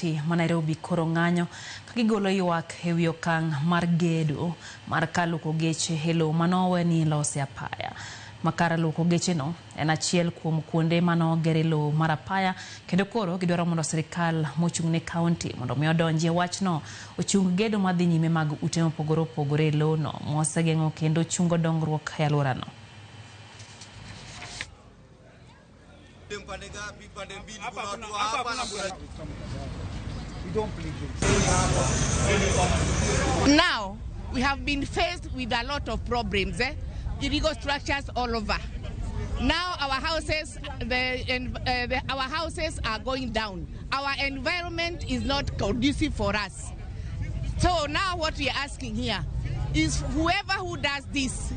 Nairobi koro ng'anyo kagigolo ywak e wi okang' mar gedo mar luoko geche e lowo manowe ni lose apaya. Makara luoko geche no en achiel kuom kuonde manogere lowo mar apaya, kendo koro gidwaro mondo sirikal mochung' ne kaunti mondo mi odonji e wachno ochung gedo madhi nyime mag ute mopogore opogore e lowo no mosegeng'o kendo chungo dongruok e alworano. Now, we have been faced with a lot of problems, illegal structures all over. Now our houses, our houses are going down. Our environment is not conducive for us. So now what we are asking here is whoever who does this,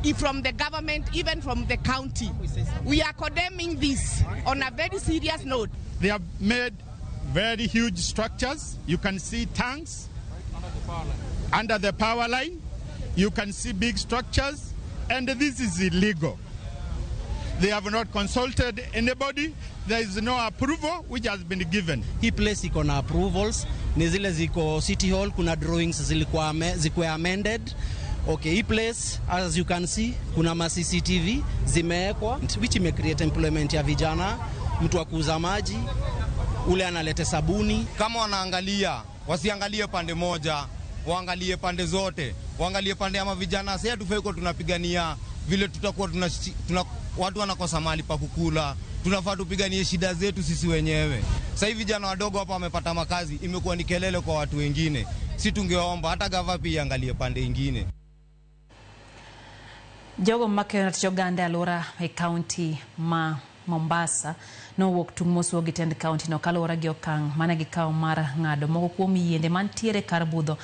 if from the government, even from the county, we are condemning this on a very serious note. They have made very huge structures. You can see tanks under the power line. You can see big structures, and this is illegal. They have not consulted anybody. There is no approval which has been given. Hii place iko na approvals, ni zile ziko City Hall, kuna drawings zilikuwa amended. Okay, hii place, as you can see, kuna ma CCTV zimeekwa, which may create employment ya vijana, mtu wa kuuza maji, ule analete sabuni. Kama wanaangalia, wasiangalie pande moja, waangalie pande zote, waangalie pande ya vijana. Sasa tufai kwa tunapigania vile tutakuwa watu wanakosa mahali pa kukula. Tunafaa tupiganie shida zetu sisi wenyewe. Sasa hivi vijana wadogo hapa wamepata makazi, imekuwa ni kelele kwa watu wengine. Si tungeomba hata gava pia angalie pande nyingine. Jogo makeno tiyo gande alora e county ma Mombasa no wuok tung' mosuo gi tend county no kaluwore gi okang' mane gikawo mar ng'ado moko kuom yiende mantiere kar budho